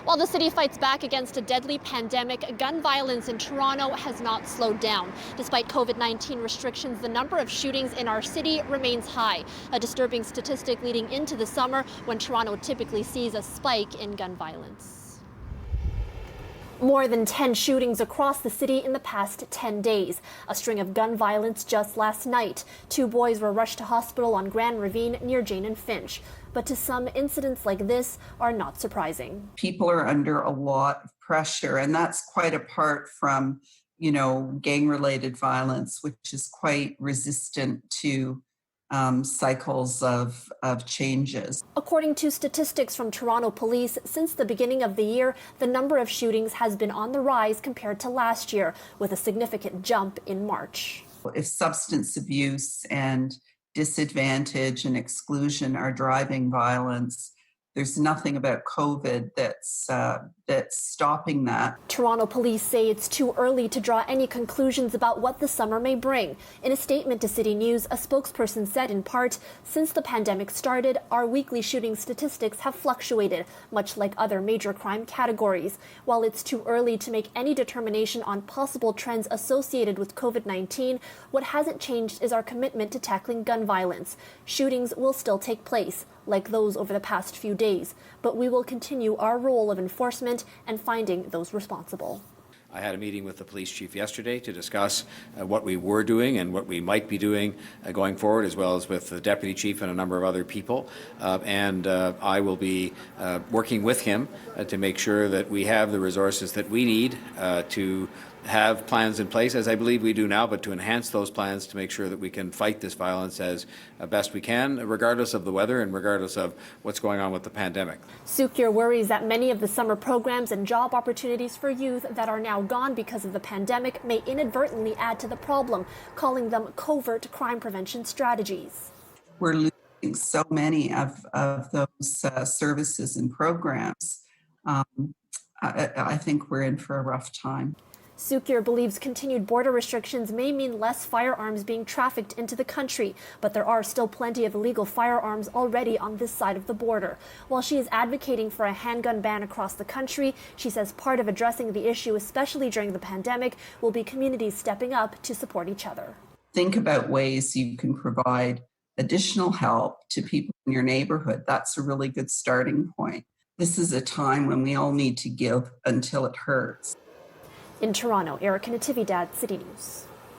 While the city fights back against a deadly pandemic, gun violence in Toronto has not slowed down. Despite COVID-19 restrictions, the number of shootings in our city remains high, a disturbing statistic leading into the summer when Toronto typically sees a spike in gun violence. More than 10 shootings across the city in the past 10 days. A string of gun violence just last night. 2 boys were rushed to hospital on Grand Ravine near Jane and Finch. But to some, incidents like this are not surprising. People are under a lot of pressure, and that's quite apart from, gang-related violence, which is quite resistant to cycles of changes. According to statistics from Toronto Police, since the beginning of the year, the number of shootings has been on the rise compared to last year, with a significant jump in March. If substance abuse and disadvantage and exclusion are driving violence, there's nothing about COVID that's stopping that. Toronto police say it's too early to draw any conclusions about what the summer may bring. In a statement to CityNews, a spokesperson said in part, since the pandemic started, our weekly shooting statistics have fluctuated, much like other major crime categories. While it's too early to make any determination on possible trends associated with COVID-19, what hasn't changed is our commitment to tackling gun violence. Shootings will still take place, like those over the past few days, but we will continue our role of enforcement and finding those responsible. I had a meeting with the police chief yesterday to discuss what we were doing and what we might be doing going forward, as well as with the deputy chief and a number of other people. I will be working with him to make sure that we have the resources that we need to have plans in place, as I believe we do now, but to enhance those plans to make sure that we can fight this violence as best we can, regardless of the weather and regardless of what's going on with the pandemic. Sukyur worries that many of the summer programs and job opportunities for youth that are now gone because of the pandemic may inadvertently add to the problem, calling them covert crime prevention strategies. We're losing so many of those services and programs. I think we're in for a rough time. Sukyur believes continued border restrictions may mean less firearms being trafficked into the country, but there are still plenty of illegal firearms already on this side of the border. While she is advocating for a handgun ban across the country, she says part of addressing the issue, especially during the pandemic, will be communities stepping up to support each other. Think about ways you can provide additional help to people in your neighborhood. That's a really good starting point. This is a time when we all need to give until it hurts. In Toronto, Natividad, City News.